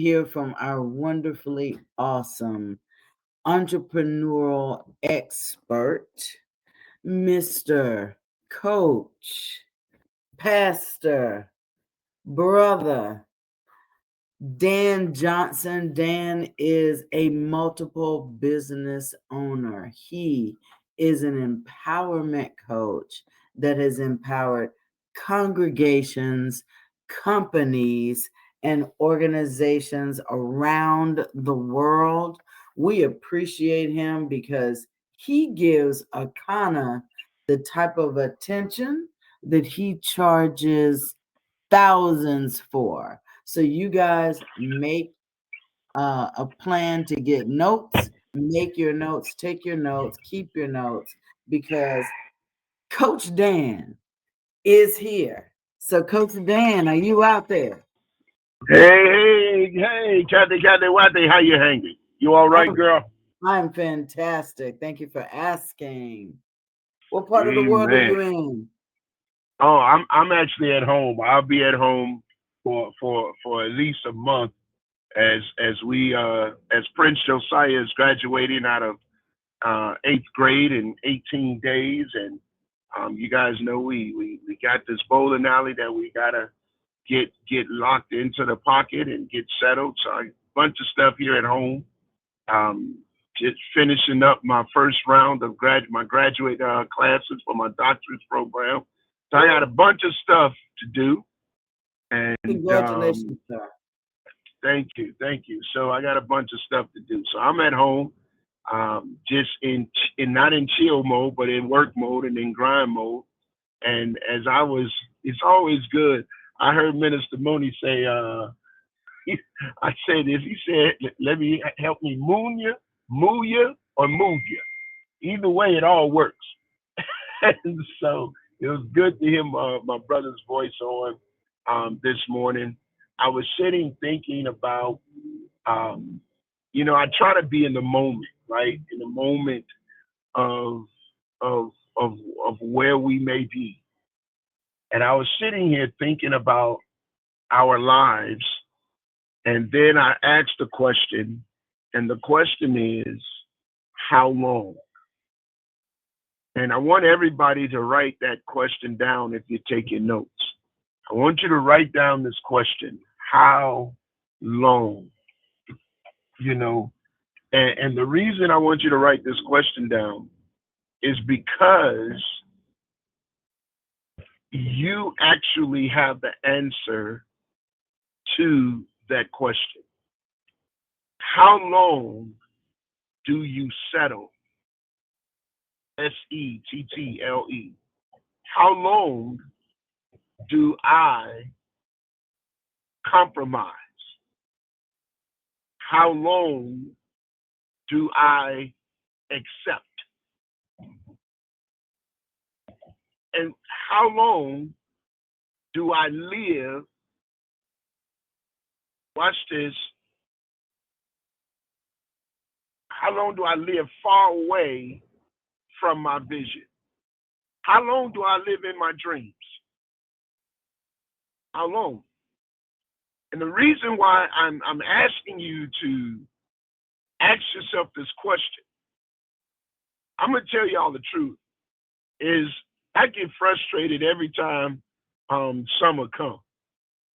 hear from our wonderfully awesome entrepreneurial expert, Mr. Coach, Pastor, Brother Dan Johnson. Dan is a multiple business owner. He is an empowerment coach that has empowered congregations, companies, and organizations around the world. We appreciate him because he gives Akana the type of attention that he charges thousands for. So you guys make a plan to get notes, make your notes, take your notes, keep your notes, because Coach Dan is here. So, Coach Dan, are you out there? Hey, Kathy, Watty, how you hanging? You all right, Oh, girl? I'm fantastic. Thank you for asking. What part of the world are Man. you in? Oh, I'm actually at home. I'll be at home for at least a month as Prince Josiah is graduating out of eighth grade in 18 days, and you guys know we got this bowling alley that we gotta get locked into the pocket and get settled. So a bunch of stuff here at home. Um, just finishing up my first round of my graduate classes for my doctorate program. So I got a bunch of stuff to do, and Congratulations, sir. thank you. So I got a bunch of stuff to do. So I'm at home, just in not in chill mode, but in work mode and in grind mode. And it's always good. I heard Minister Mooney say, I said this. He said, "Let me help me moo you, or move you. Either way, it all works." And so it was good to hear my brother's voice on this morning. I was sitting thinking about, um, I try to be in the moment, right? In the moment of of of where we may be. And I was sitting here thinking about our lives, and then I asked the question, and the question is, how long? And I want everybody to write that question down if you're taking notes. I want you to write down this question: how long? You know, and the reason I want you to write this question down is because you actually have the answer to that question. How long do you settle? SETTLE. How long do I compromise? How long do I accept? And how long do I live? Watch this. How long do I live far away from my vision? How long do I live in my dreams? How long? And the reason why I'm asking you to ask yourself this question, I'm gonna tell y'all the truth, is I get frustrated every time summer comes.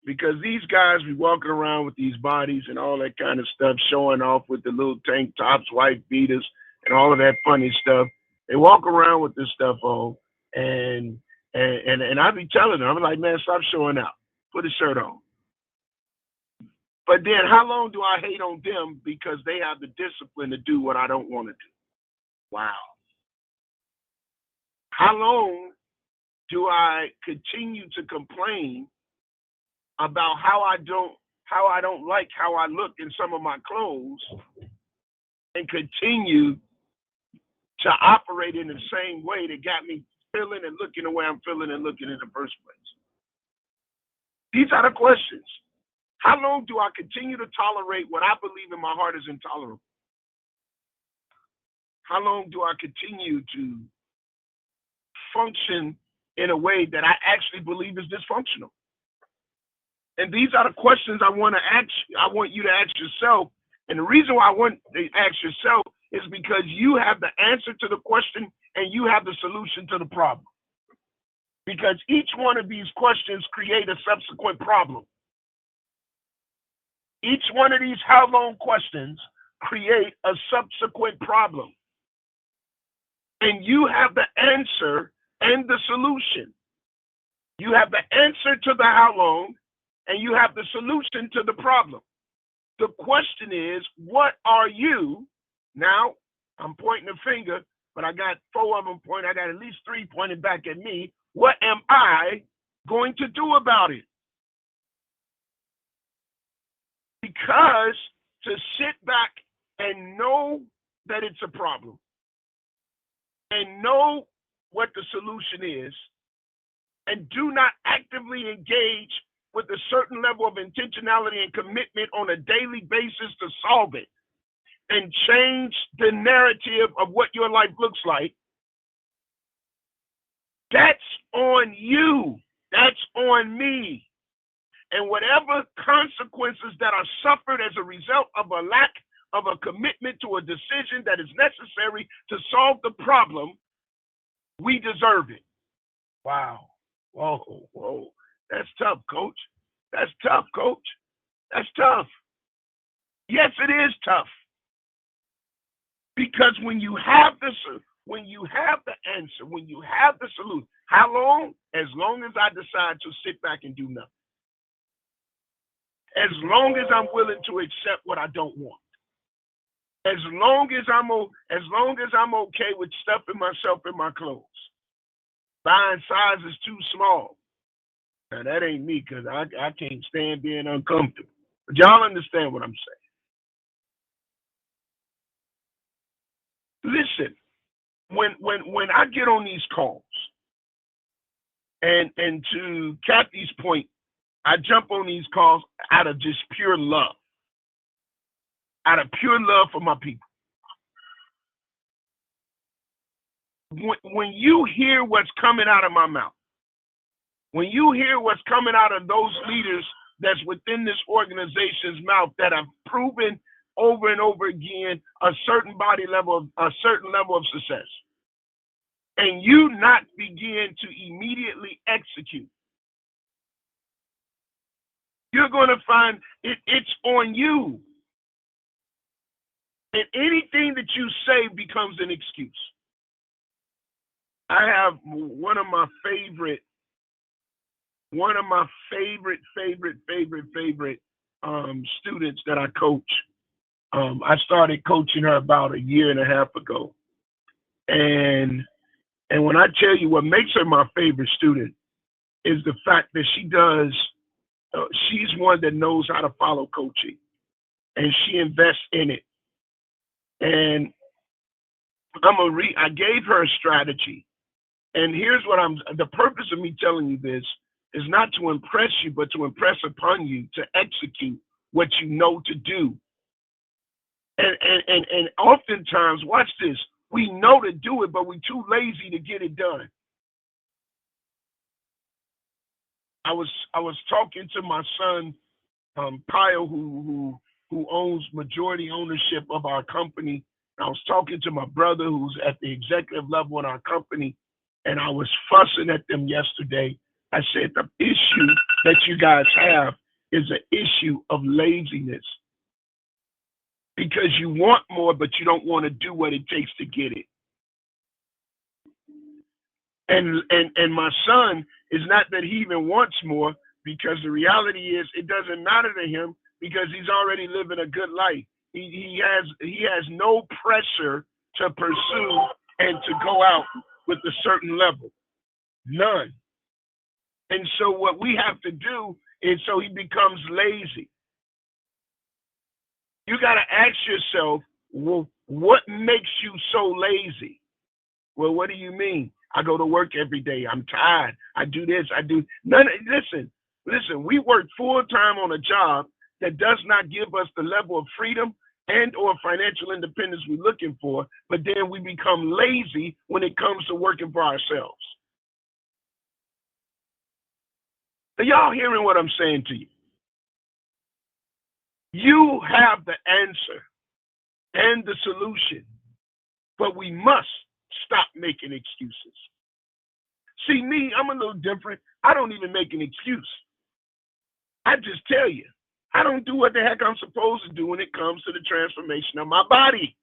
Because these guys be walking around with these bodies and all that kind of stuff, showing off with the little tank tops, white beaters, and all of that funny stuff. They walk around with this stuff on, and and I be telling them, I'm like, man, stop showing out. Put a shirt on. But then, how long do I hate on them because they have the discipline to do what I don't want to do? Wow. How long do I continue to complain about how I don't like how I look in some of my clothes and continue to operate in the same way that got me feeling and looking the way I'm feeling and looking in the first place? These are the questions. How long do I continue to tolerate what I believe in my heart is intolerable? How long do I continue to function in a way that I actually believe is dysfunctional? And these are the questions I want you to ask yourself. And the reason why I want to ask yourself is because you have the answer to the question and you have the solution to the problem. Because each one of these questions create a subsequent problem. Each one of these how long questions create a subsequent problem. And you have the answer and the solution. You have the answer to the how long, and you have the solution to the problem. The question is, what are you? Now, I'm pointing a finger, but I got 4 of them pointing. I got at least 3 pointing back at me. What am I going to do about it? Because to sit back and know that it's a problem and know what the solution is and do not actively engage with a certain level of intentionality and commitment on a daily basis to solve it and change the narrative of what your life looks like, that's on you. That's on me. And whatever consequences that are suffered as a result of a lack of a commitment to a decision that is necessary to solve the problem, we deserve it. Wow. Whoa. That's tough, coach. That's tough, coach. That's tough. Yes, it is tough. Because when you have the answer, when you have the solution, how long? As long as I decide to sit back and do nothing. As long as I'm willing to accept what I don't want. As long as I'm okay with stuffing myself in my clothes. Buying sizes too small. Now that ain't me, because I can't stand being uncomfortable. But y'all understand what I'm saying. Listen, when I get on these calls, and to Kathy's point, I jump on these calls out of just pure love. Out of pure love for my people. When you hear what's coming out of my mouth, when you hear what's coming out of those leaders that's within this organization's mouth that have proven over and over again a certain level of success, and you not begin to immediately execute, you're going to find it's on you. And anything that you say becomes an excuse. I have one of my favorite students that I coach. I started coaching her about 1.5 years ago. And when I tell you what makes her my favorite student is the fact that she's one that knows how to follow coaching and she invests in it. And I gave her a strategy. And here's the purpose of me telling you this is not to impress you, but to impress upon you to execute what you know to do. And oftentimes, watch this, we know to do it, but we're too lazy to get it done. I was talking to my son, Kyle, who owns majority ownership of our company. I was talking to my brother who's at the executive level in our company, and I was fussing at them yesterday. I said, the issue that you guys have is an issue of laziness. Because you want more, but you don't want to do what it takes to get it. And my son is not that he even wants more, because the reality is it doesn't matter to him because he's already living a good life. He has no pressure to pursue and to go out with a certain level. None. And so what we have to do is so he becomes lazy. You got to ask yourself, well, what makes you so lazy? Well, what do you mean? I go to work every day. I'm tired. I do this. I do none. Listen, we work full time on a job that does not give us the level of freedom and or financial independence we're looking for, but then we become lazy when it comes to working for ourselves. Are y'all hearing what I'm saying to you? You have the answer and the solution, but we must stop making excuses. See, me, I'm a little different. I don't even make an excuse. I just tell you, I don't do what the heck I'm supposed to do when it comes to the transformation of my body.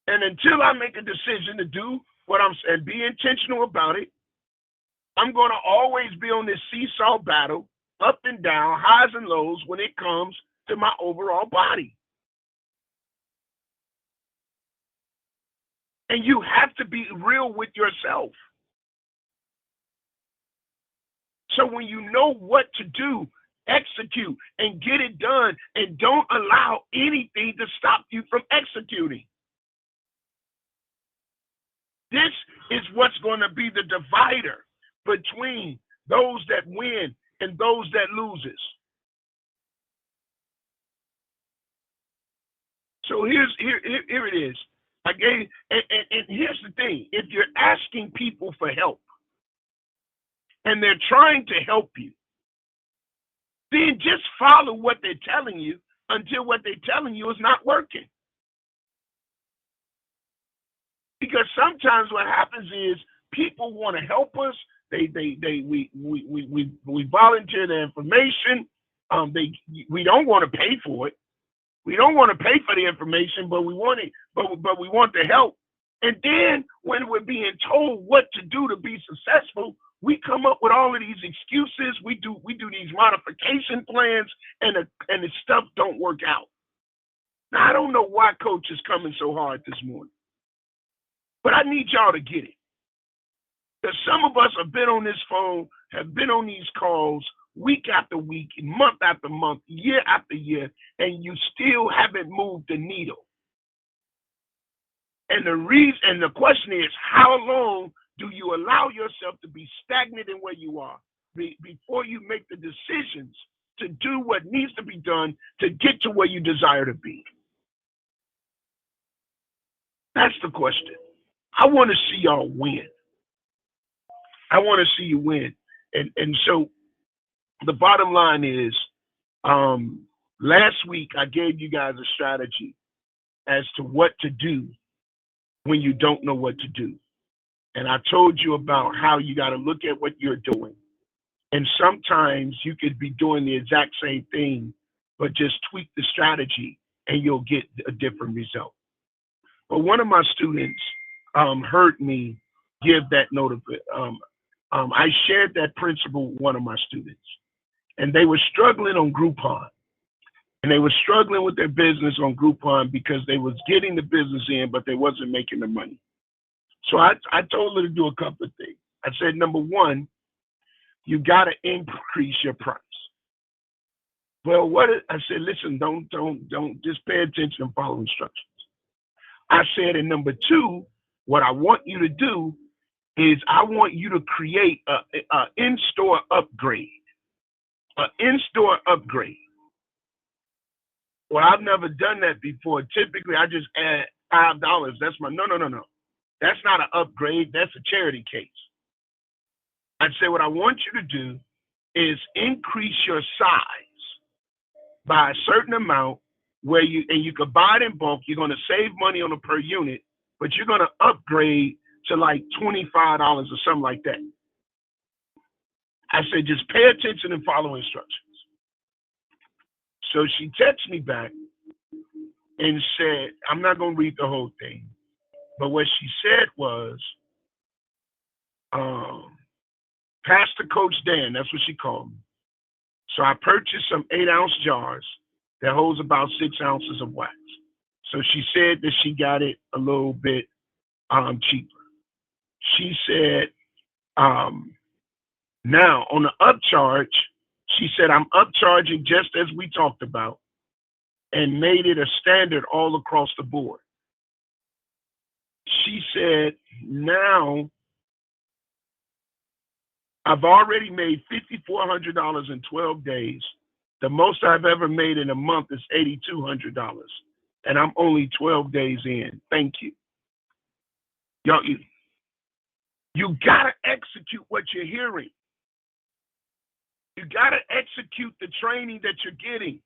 And until I make a decision to do what I'm and be intentional about it, I'm going to always be on this seesaw battle, up and down, highs and lows when it comes to my overall body. And you have to be real with yourself. So when you know what to do, execute and get it done, and don't allow anything to stop you from executing. This is what's going to be the divider between those that win and those that loses. So here it is. And here's the thing: if you're asking people for help and they're trying to help you, then just follow what they're telling you until what they're telling you is not working. Because sometimes what happens is people want to help us. We volunteer their information. We don't want to pay for it. We don't want to pay for the information, but we want it. But we want the help. And then when we're being told what to do to be successful, we come up with all of these excuses. We do these modification plans, and the stuff don't work out. Now I don't know why Coach is coming so hard this morning, but I need y'all to get it. Because some of us have been on this phone, have been on these calls week after week, month after month, year after year, and you still haven't moved the needle. And the question is, how long do you allow yourself to be stagnant in where you are before you make the decisions to do what needs to be done to get to where you desire to be? That's the question. I want to see y'all win. I want to see you win. And so the bottom line is, last week I gave you guys a strategy as to what to do when you don't know what to do. And I told you about how you got to look at what you're doing. And sometimes you could be doing the exact same thing, but just tweak the strategy and you'll get a different result. But one of my students heard me give that note of it. I shared that principle with one of my students, and they were struggling on Groupon. And they were struggling with their business on Groupon because they was getting the business in, but they wasn't making the money. So I told her to do a couple of things. I said, number one, you got to increase your price. Well, I said, listen, don't just pay attention and follow instructions. I said, and number two, what I want you to do is I want you to create a in-store upgrade. An in-store upgrade. Well, I've never done that before. Typically, I just add $5. That's my no. That's not an upgrade. That's a charity case. I'd say what I want you to do is increase your size by a certain amount where you could buy it in bulk. You're going to save money on a per unit, but you're going to upgrade to like $25 or something like that. I said, just pay attention and follow instructions. So she texted me back and said, I'm not going to read the whole thing, but what she said was, Pastor Coach Dan, that's what she called me. So I purchased some 8-ounce jars that holds about 6 ounces of wax. So she said that she got it a little bit cheaper. She said, now on the upcharge, she said, I'm upcharging just as we talked about and made it a standard all across the board. She said, now I've already made $5,400 in 12 days. The most I've ever made in a month is $8,200. And I'm only 12 days in. Thank you. Y'all, you got to execute what you're hearing. You got to execute the training that you're getting.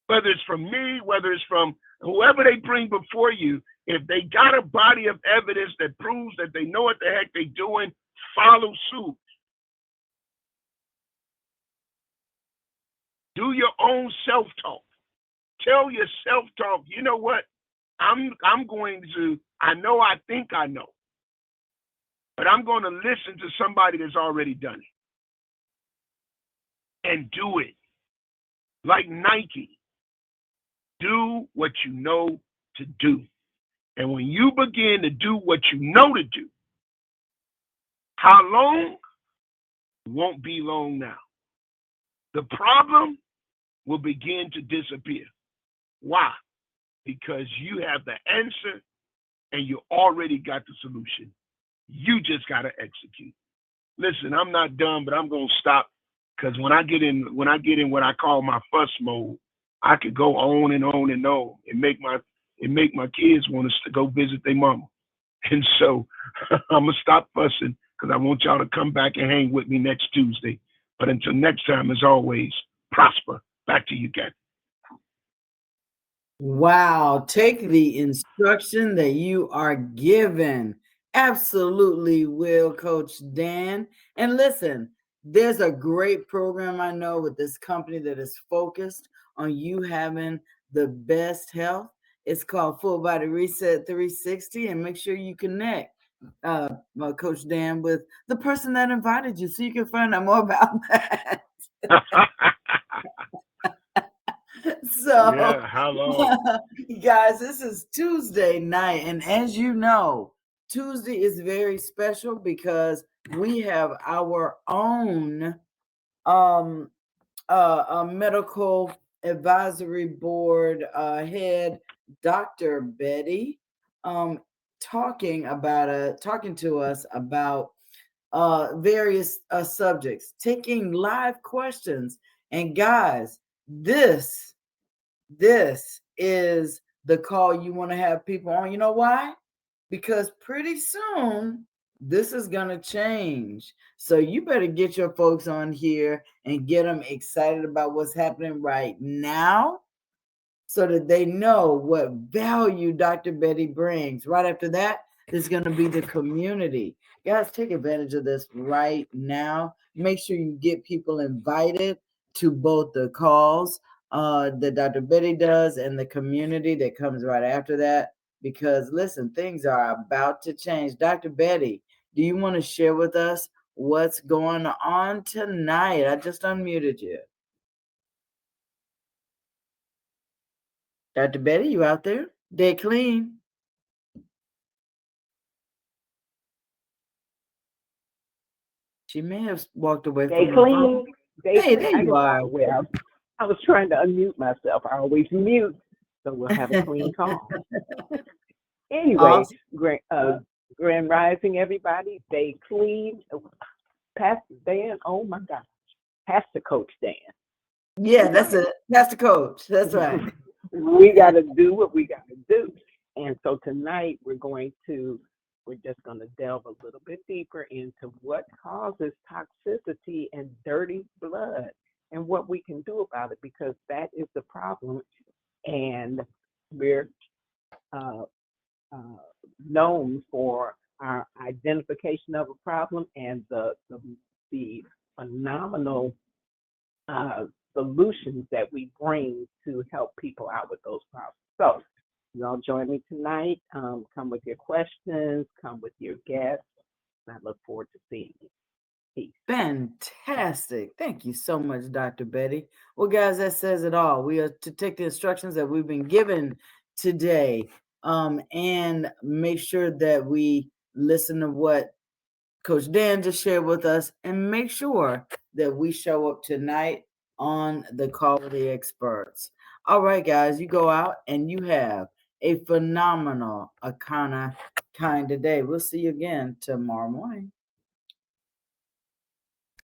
Whether it's from me, whether it's from whoever they bring before you, if they got a body of evidence that proves that they know what the heck they're doing, follow suit. Do your own self-talk. Tell your self-talk, you know what? I know I think I know, but I'm going to listen to somebody that's already done it and do it. Like Nike, do what you know to do. And when you begin to do what you know to do, how long? Won't be long now. The problem will begin to disappear. Why? Because you have the answer and you already got the solution. You just got to execute. Listen, I'm not done, but I'm going to stop because when I get in what I call my fuss mode, I could go on and on and on and make my kids want us to go visit their mama. And so I'm going to stop fussing because I want y'all to come back and hang with me next Tuesday. But until next time, as always, prosper. Back to you, Kat. Wow. Take the instruction that you are given. Absolutely will, Coach Dan. And listen, there's a great program I know with this company that is focused on you having the best health. It's called Full Body Reset 360, and make sure you connect, Coach Dan, with the person that invited you so you can find out more about that. So, yeah, how long? Guys, this is Tuesday night, and as you know, Tuesday is very special because we have our own medical advisory board head, Dr. Betty, talking to us about various subjects, taking live questions. And guys, this is the call you want to have people on. You know why? Because pretty soon this is going to change. So you better get your folks on here and get them excited about what's happening right now so that they know what value Dr. Betty brings. Right after that, there's going to be the community. Guys, take advantage of this right now. Make sure you get people invited to both the calls that Dr. Betty does and the community that comes right after that. Because listen, things are about to change. Dr. Betty, do you want to share with us what's going on tonight? I just unmuted you. Dr. Betty, you out there? Dead clean. She may have walked away from the phone. Hey, there you are. Well, I was trying to unmute myself. I always mute, so we'll have a clean call. Anyway, Awesome. Grand Rising, everybody. Stay clean. Pastor Dan, oh my gosh. Pastor Coach Dan. Yeah, that's it. That's the coach. That's right. We got to do what we got to do. And so tonight we're just going to delve a little bit deeper into what causes toxicity and dirty blood and what we can do about it, because that is the problem. And we're known for our identification of a problem and the phenomenal solutions that we bring to help people out with those problems. So y'all join me tonight. Come with your questions, come with your guests. I look forward to seeing you. Peace. Fantastic. Thank you so much, Dr. Betty. Well, guys, that says it all. We are to take the instructions that we've been given today and make sure that we listen to what Coach Dan just shared with us and make sure that we show up tonight on the Call of the Experts. All right, guys, you go out and you have a phenomenal kind of day. We'll see you again tomorrow morning.